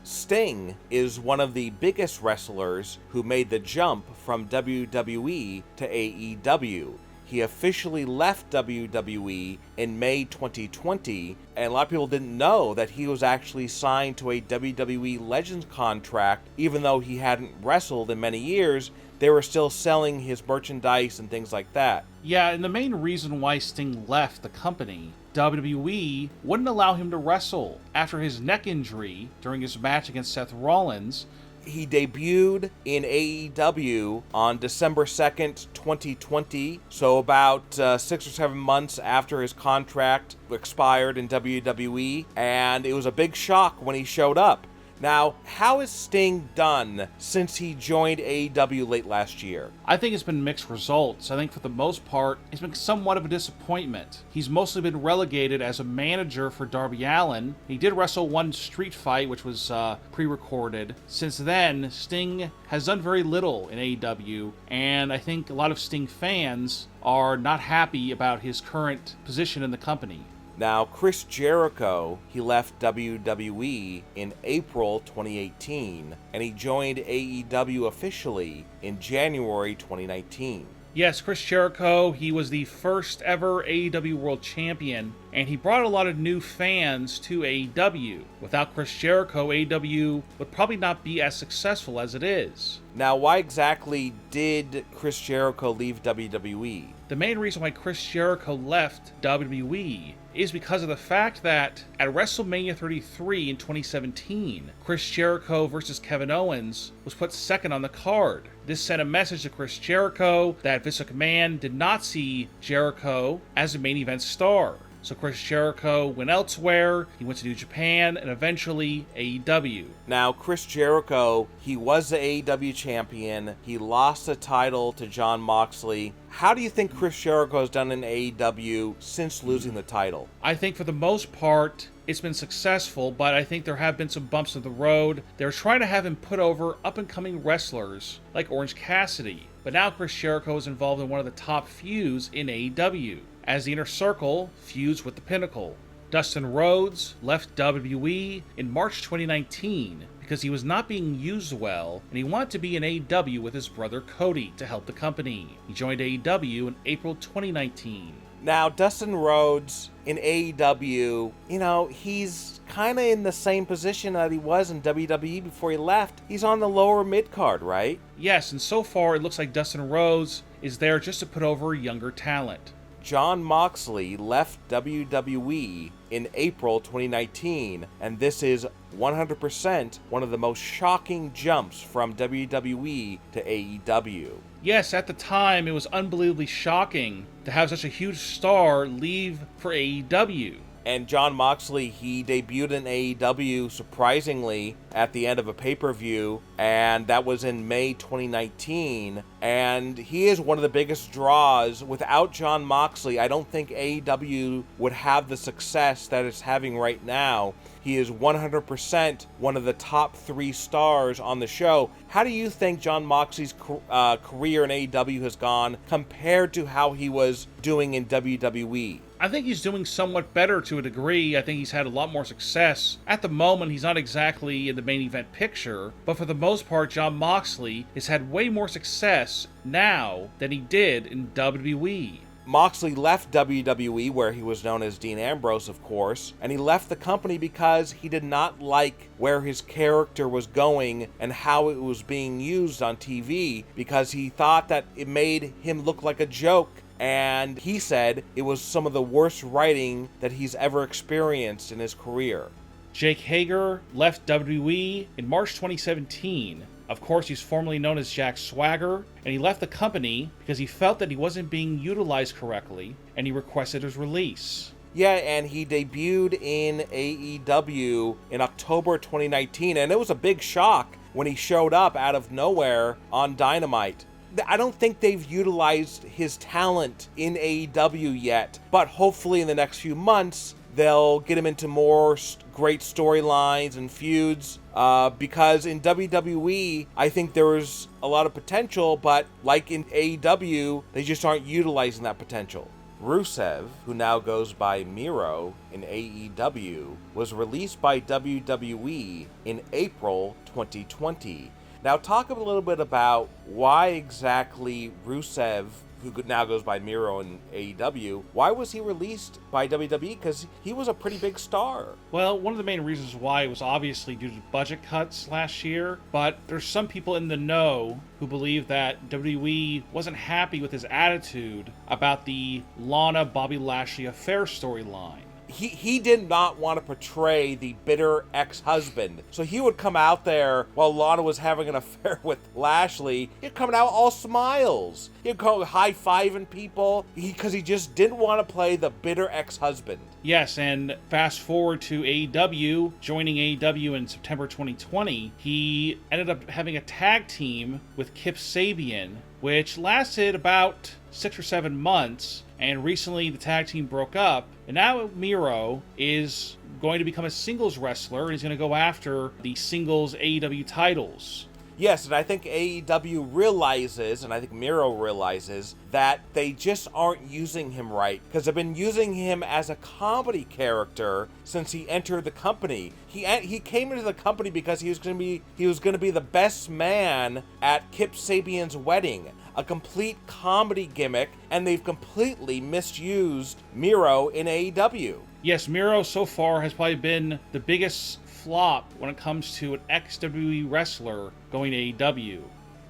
Sting is one of the biggest wrestlers who made the jump from WWE to AEW. He officially left WWE in May 2020, and a lot of people didn't know that he was actually signed to a WWE Legends contract. Even though he hadn't wrestled in many years, they were still selling his merchandise and things like that. Yeah, and the main reason why Sting left the company, WWE wouldn't allow him to wrestle after his neck injury during his match against Seth Rollins. He debuted in AEW on December 2nd, 2020, so about 6 or 7 months after his contract expired in WWE, and it was a big shock when he showed up. Now, how has Sting done since he joined AEW late last year? I think it's been mixed results. I think for the most part, it's been somewhat of a disappointment. He's mostly been relegated as a manager for Darby Allin. He did wrestle one street fight, which was pre-recorded. Since then, Sting has done very little in AEW, and I think a lot of Sting fans are not happy about his current position in the company. Now, Chris Jericho, he left WWE in April 2018, and he joined AEW officially in January 2019. Yes, Chris Jericho, he was the first ever AEW World Champion, and he brought a lot of new fans to AEW. Without Chris Jericho, AEW would probably not be as successful as it is. Now, why exactly did Chris Jericho leave WWE? The main reason why Chris Jericho left WWE is because of the fact that at WrestleMania 33 in 2017, Chris Jericho versus Kevin Owens was put second on the card. This sent a message to Chris Jericho that Vince McMahon did not see Jericho as a main event star. So Chris Jericho went elsewhere, he went to New Japan, and eventually AEW. Now, Chris Jericho, he was the AEW champion. He lost the title to Jon Moxley. How do you think Chris Jericho has done in AEW since losing the title? I think for the most part, it's been successful, but I think there have been some bumps in the road. They're trying to have him put over up-and-coming wrestlers like Orange Cassidy. But now Chris Jericho is involved in one of the top feuds in AEW, as the Inner Circle feuds with the Pinnacle. Dustin Rhodes left WWE in March 2019 because he was not being used well, and he wanted to be in AEW with his brother Cody to help the company. He joined AEW in April 2019. Now, Dustin Rhodes in AEW, he's kind of in the same position that he was in WWE before he left. He's on the lower mid-card, right? Yes, and so far it looks like Dustin Rhodes is there just to put over younger talent. Jon Moxley left WWE in April 2019, and this is 100% one of the most shocking jumps from WWE to AEW. Yes, at the time, it was unbelievably shocking to have such a huge star leave for AEW. And Jon Moxley, he debuted in AEW surprisingly at the end of a pay-per-view, and that was in May 2019. And he is one of the biggest draws. Without Jon Moxley, I don't think AEW would have the success that it's having right now. He is 100% one of the top 3 stars on the show. How do you think Jon Moxley's career in AEW has gone compared to how he was doing in WWE? I think he's doing somewhat better to a degree. I think he's had a lot more success. At the moment, he's not exactly in the main event picture, but for the most part, Jon Moxley has had way more success now than he did in WWE. Moxley left WWE, where he was known as Dean Ambrose, of course, and he left the company because he did not like where his character was going and how it was being used on TV, because he thought that it made him look like a joke. And he said it was some of the worst writing that he's ever experienced in his career. Jake Hager left WWE in March 2017. Of course, he's formerly known as Jack Swagger, and he left the company because he felt that he wasn't being utilized correctly, and he requested his release. Yeah, and he debuted in AEW in October 2019, and it was a big shock when he showed up out of nowhere on Dynamite. I don't think they've utilized his talent in AEW yet, but hopefully in the next few months, they'll get him into more great storylines and feuds, because in WWE, I think there was a lot of potential, but like in AEW, they just aren't utilizing that potential. Rusev, who now goes by Miro in AEW, was released by WWE in April 2020. Now talk a little bit about why exactly Rusev, who now goes by Miro in AEW, why was he released by WWE? Because he was a pretty big star. Well, one of the main reasons why was obviously due to budget cuts last year, but there's some people in the know who believe that WWE wasn't happy with his attitude about the Lana Bobby Lashley affair storyline. He did not want to portray the bitter ex-husband. So he would come out there while Lana was having an affair with Lashley. He'd come out all smiles. He'd go high-fiving people because he just didn't want to play the bitter ex-husband. Yes, and fast forward to AEW, joining AEW in September 2020, he ended up having a tag team with Kip Sabian, which lasted about 6 or 7 months, and recently the tag team broke up, and now Miro is going to become a singles wrestler, and he's going to go after the singles AEW titles. Yes, and I think AEW realizes, and I think Miro realizes, that they just aren't using him right, because they've been using him as a comedy character since he entered the company. He came into the company because he was going to be the best man at Kip Sabian's wedding, a complete comedy gimmick, and they've completely misused Miro in AEW. Yes, Miro so far has probably been the biggest flop when it comes to an ex-WWE wrestler going to AEW.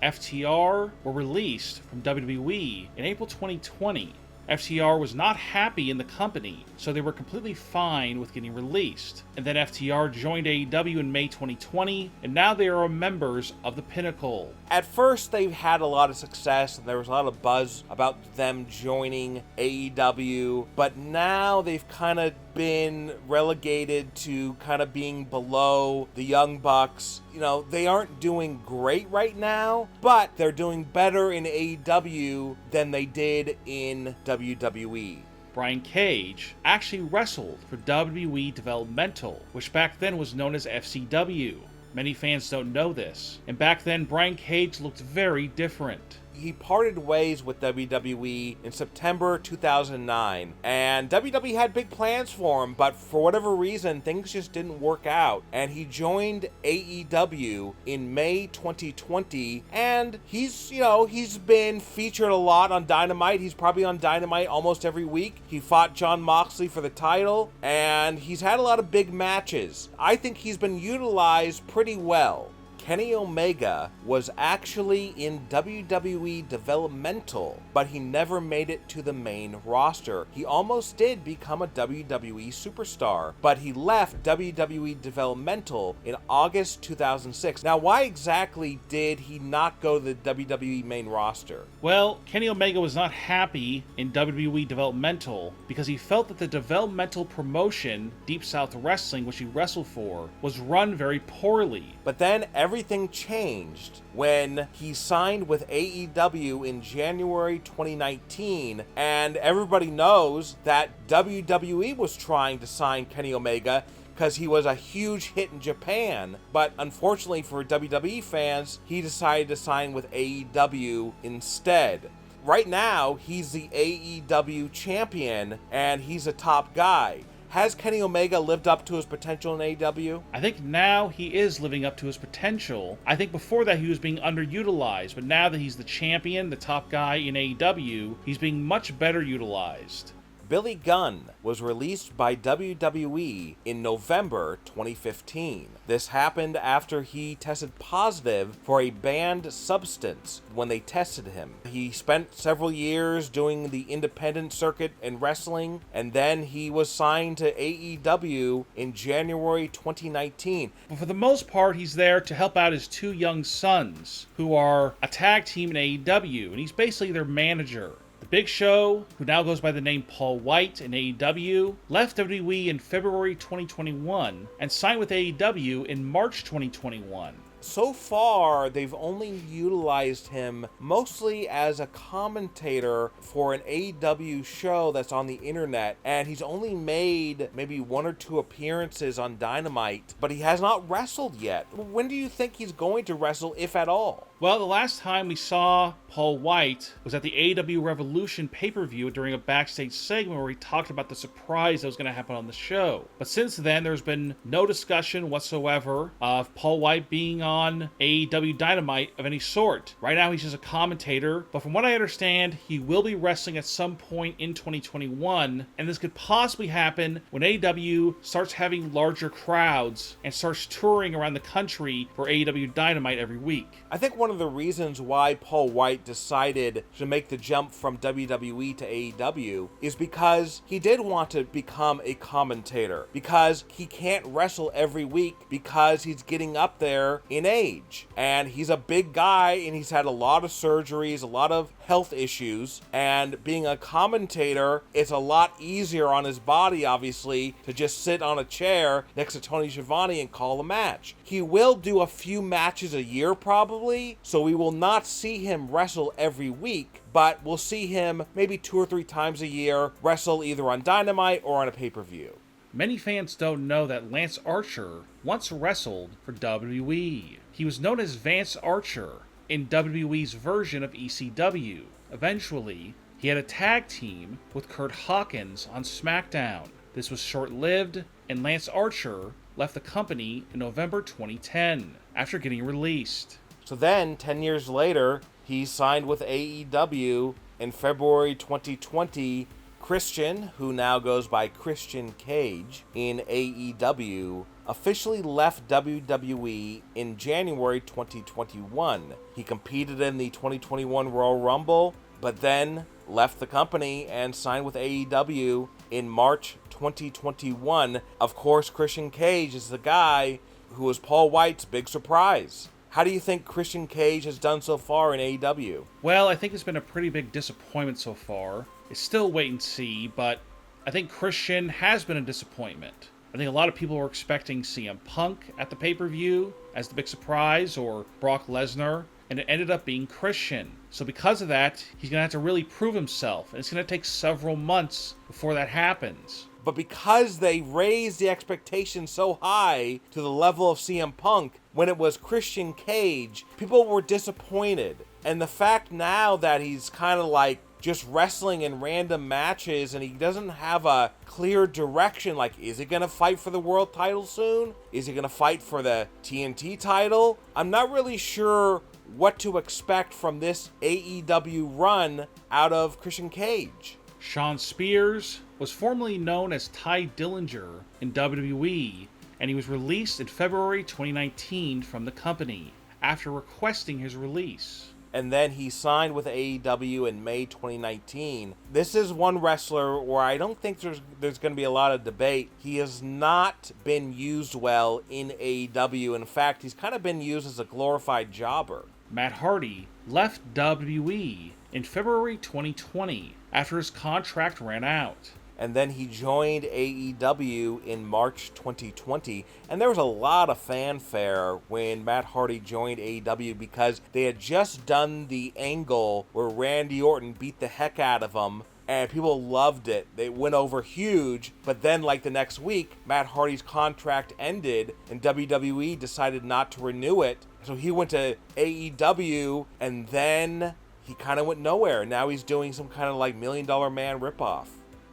FTR were released from WWE in April 2020. FTR was not happy in the company, so they were completely fine with getting released. And then FTR joined AEW in May 2020, and now they are members of the Pinnacle. At first, they've had a lot of success, and there was a lot of buzz about them joining AEW, but now they've kind of been relegated to kind of being below the Young Bucks. You know, they aren't doing great right now, but they're doing better in AEW than they did in WWE. Brian Cage actually wrestled for WWE Developmental, which back then was known as FCW. Many fans don't know this, and back then Brian Cage looked very different. He parted ways with WWE in September 2009, and WWE had big plans for him, but for whatever reason, things just didn't work out, and he joined AEW in May 2020, and he's been featured a lot on Dynamite. He's probably on Dynamite almost every week. He fought Jon Moxley for the title, and he's had a lot of big matches. I think he's been utilized pretty well. Kenny Omega was actually in WWE Developmental, but he never made it to the main roster. He almost did become a WWE superstar, but he left WWE Developmental in August 2006. Now, why exactly did he not go to the WWE main roster? Well, Kenny Omega was not happy in WWE Developmental because he felt that the developmental promotion, Deep South Wrestling, which he wrestled for, was run very poorly. But then everything changed when he signed with AEW in January 2019, and everybody knows that WWE was trying to sign Kenny Omega because he was a huge hit in Japan, but unfortunately for WWE fans, he decided to sign with AEW instead. Right now, he's the AEW champion, and he's a top guy. Has Kenny Omega lived up to his potential in AEW? I think now he is living up to his potential. I think before that he was being underutilized, but now that he's the champion, the top guy in AEW, he's being much better utilized. Billy Gunn was released by WWE in November 2015. This happened after he tested positive for a banned substance when they tested him. He spent several years doing the independent circuit in wrestling, and then he was signed to AEW in January 2019. But for the most part, he's there to help out his two young sons, who are a tag team in AEW, and he's basically their manager. The Big Show, who now goes by the name Paul White in AEW, left WWE in February 2021 and signed with AEW in March 2021. So far, they've only utilized him mostly as a commentator for an AEW show that's on the internet, and he's only made maybe 1 or 2 appearances on Dynamite, but he has not wrestled yet. When do you think he's going to wrestle, if at all? Well, the last time we saw Paul White was at the AEW Revolution pay-per-view during a backstage segment where he talked about the surprise that was going to happen on the show. But since then, there's been no discussion whatsoever of Paul White being on AEW Dynamite of any sort. Right now, he's just a commentator, but from what I understand, he will be wrestling at some point in 2021, and this could possibly happen when AEW starts having larger crowds and starts touring around the country for AEW Dynamite every week. I think one of the reasons why Paul White decided to make the jump from WWE to AEW is because he did want to become a commentator, because he can't wrestle every week because he's getting up there in age, and he's a big guy and he's had a lot of surgeries, a lot of health issues, and being a commentator, it's a lot easier on his body, obviously, to just sit on a chair next to Tony Schiavone and call a match. He will do a few matches a year probably, so we will not see him wrestle every week, but we'll see him maybe 2 or 3 times a year wrestle either on Dynamite or on a pay-per-view. Many fans don't know that Lance Archer once wrestled for WWE. He was known as Vance Archer in WWE's version of ECW. Eventually, he had a tag team with Kurt Hawkins on SmackDown. This was short-lived, and Lance Archer left the company in November 2010 after getting released. So then, 10 years later, he signed with AEW in February 2020. Christian, who now goes by Christian Cage in AEW, officially left WWE in January 2021. He competed in the 2021 Royal Rumble, but then left the company and signed with AEW in March 2021. Of course, Christian Cage is the guy who was Paul White's big surprise. How do you think Christian Cage has done so far in AEW? Well, I think it's been a pretty big disappointment so far. It's still wait and see, but I think Christian has been a disappointment. I think a lot of people were expecting CM Punk at the pay-per-view as the big surprise, or Brock Lesnar, and it ended up being Christian. So because of that, he's going to have to really prove himself, and it's going to take several months before that happens. But because they raised the expectations so high to the level of CM Punk when it was Christian Cage, people were disappointed. And the fact now that he's kind of like just wrestling in random matches and he doesn't have a clear direction, like, is he going to fight for the world title soon? Is he going to fight for the TNT title? I'm not really sure what to expect from this AEW run out of Christian Cage. Shawn Spears was formerly known as Ty Dillinger in WWE, and he was released in February 2019 from the company after requesting his release. And then he signed with AEW in May 2019. This is one wrestler where I don't think there's going to be a lot of debate. He has not been used well in AEW. In fact, he's kind of been used as a glorified jobber. Matt Hardy left WWE in February 2020 after his contract ran out. And then he joined AEW in March 2020. And there was a lot of fanfare when Matt Hardy joined AEW because they had just done the angle where Randy Orton beat the heck out of him. And people loved it. They went over huge. But then, like the next week, Matt Hardy's contract ended and WWE decided not to renew it. So he went to AEW and then he kind of went nowhere. Now he's doing some kind of like $1 Million Man ripoff.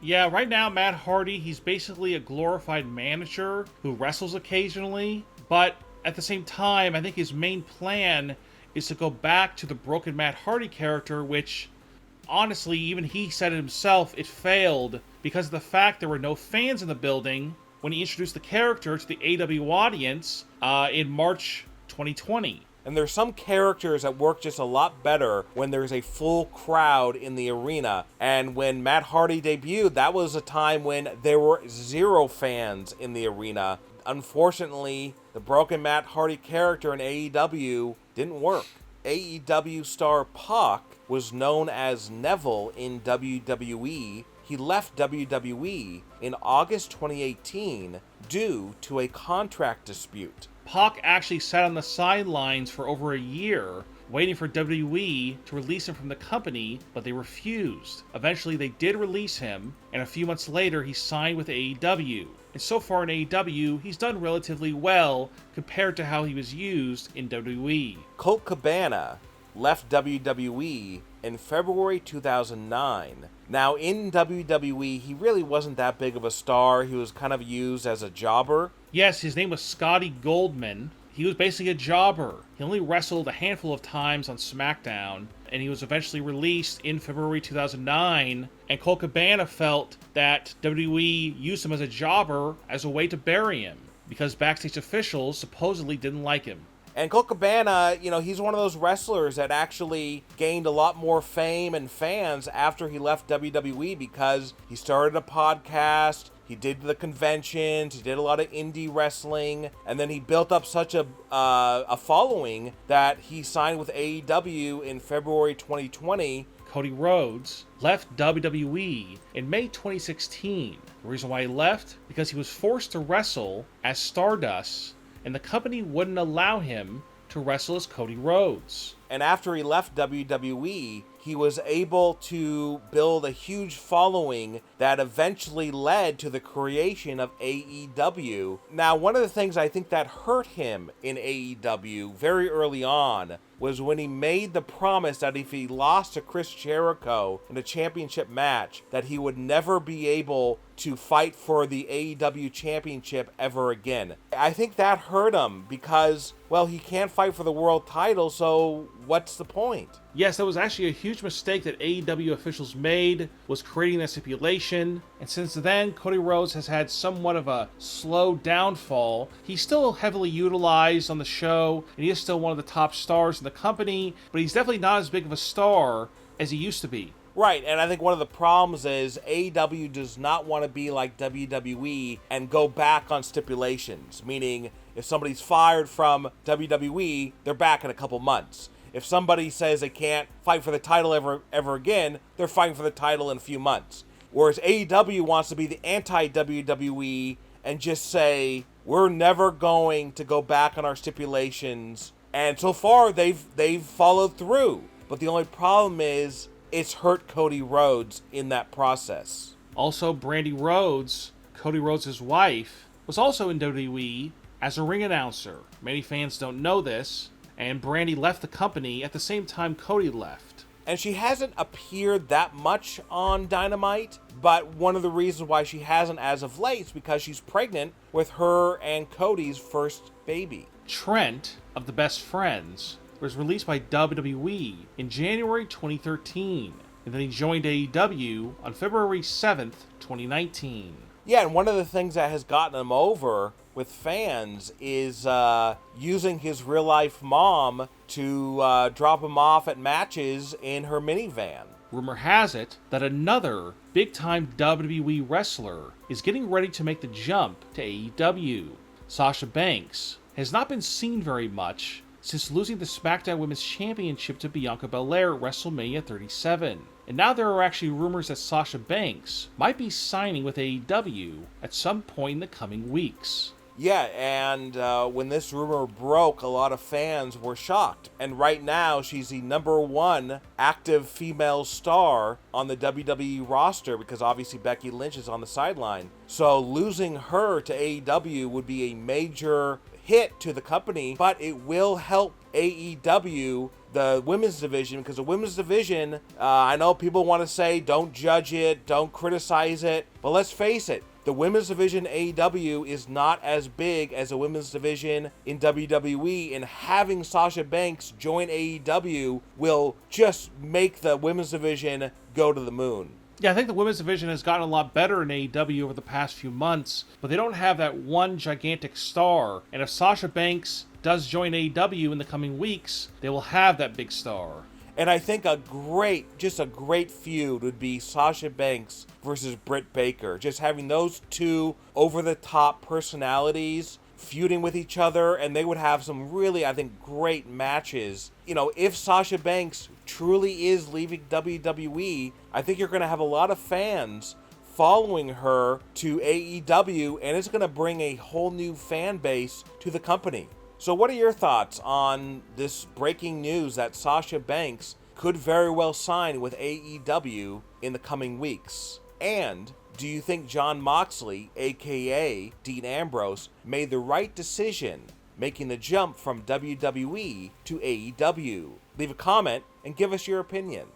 Yeah, right now, Matt Hardy, he's basically a glorified manager who wrestles occasionally, but at the same time, I think his main plan is to go back to the broken Matt Hardy character, which, honestly, even he said it himself, it failed because of the fact there were no fans in the building when he introduced the character to the AEW audience in March 2020. And there's some characters that work just a lot better when there's a full crowd in the arena. And when Matt Hardy debuted, that was a time when there were 0 fans in the arena. Unfortunately, the broken Matt Hardy character in AEW didn't work. AEW star Pac was known as Neville in WWE. He left WWE in August 2018 due to a contract dispute. Pac actually sat on the sidelines for over a year waiting for WWE to release him from the company, but they refused. Eventually, they did release him, and a few months later, he signed with AEW. And so far in AEW, he's done relatively well compared to how he was used in WWE. Colt Cabana left WWE in February 2009. Now, in WWE, he really wasn't that big of a star. He was kind of used as a jobber. Yes, his name was Scotty Goldman. He was basically a jobber. He only wrestled a handful of times on SmackDown, and he was eventually released in February 2009, and Colt Cabana felt that WWE used him as a jobber as a way to bury him, because backstage officials supposedly didn't like him. And Colt Cabana, he's one of those wrestlers that actually gained a lot more fame and fans after he left WWE because he started a podcast, he did the conventions, he did a lot of indie wrestling, and then he built up such a following that he signed with AEW in February 2020. Cody Rhodes left WWE in May 2016. The reason why he left? Because he was forced to wrestle as Stardust, and the company wouldn't allow him to wrestle as Cody Rhodes. And after he left WWE, he was able to build a huge following that eventually led to the creation of AEW. Now, one of the things I think that hurt him in AEW very early on was when he made the promise that if he lost to Chris Jericho in a championship match, that he would never be able to fight for the AEW championship ever again. I think that hurt him because, well, he can't fight for the world title, so what's the point? Yes, that was actually a huge mistake that AEW officials made, was creating that stipulation, and since then, Cody Rhodes has had somewhat of a slow downfall. He's still heavily utilized on the show, and he is still one of the top stars in the company, but he's definitely not as big of a star as he used to be. Right, and I think one of the problems is AEW does not want to be like WWE and go back on stipulations, meaning if somebody's fired from WWE, they're back in a couple months. If somebody says they can't fight for the title ever again, they're fighting for the title in a few months. Whereas AEW wants to be the anti-WWE and just say, we're never going to go back on our stipulations. And so far, they've followed through. But the only problem is, it's hurt Cody Rhodes in that process. Also, Brandi Rhodes, Cody Rhodes' wife, was also in WWE as a ring announcer. Many fans don't know this, and Brandi left the company at the same time Cody left. And she hasn't appeared that much on Dynamite, but one of the reasons why she hasn't as of late is because she's pregnant with her and Cody's first baby. Trent, of the Best Friends, was released by WWE in January 2013, and then he joined AEW on February 7th, 2019. Yeah, and one of the things that has gotten him over with fans is using his real-life mom to drop him off at matches in her minivan. Rumor has it that another big-time WWE wrestler is getting ready to make the jump to AEW. Sasha Banks has not been seen very much since losing the SmackDown Women's Championship to Bianca Belair at WrestleMania 37. And now there are actually rumors that Sasha Banks might be signing with AEW at some point in the coming weeks. Yeah, and when this rumor broke, a lot of fans were shocked. And right now, she's the #1 active female star on the WWE roster because obviously Becky Lynch is on the sideline. So losing her to AEW would be a major hit to the company, but it will help AEW, the women's division, because the women's division, I know people want to say don't judge it, don't criticize it, but let's face it, the women's division AEW is not as big as the women's division in WWE, and having Sasha Banks join AEW will just make the women's division go to the moon. Yeah, I think the women's division has gotten a lot better in AEW over the past few months, but they don't have that one gigantic star. And if Sasha Banks does join AEW in the coming weeks, they will have that big star. And I think a great feud would be Sasha Banks versus Britt Baker. Just having those two over-the-top personalities feuding with each other, and they would have some really, I think, great matches. You know, if Sasha Banks truly is leaving WWE, I think you're going to have a lot of fans following her to AEW, and it's going to bring a whole new fan base to the company. So what are your thoughts on this breaking news that Sasha Banks could very well sign with AEW in the coming weeks? And do you think Jon Moxley, aka Dean Ambrose, made the right decision making the jump from WWE to AEW? Leave a comment and give us your opinion.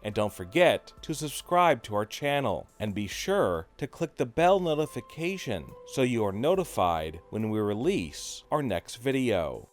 And don't forget to subscribe to our channel and be sure to click the bell notification so you are notified when we release our next video.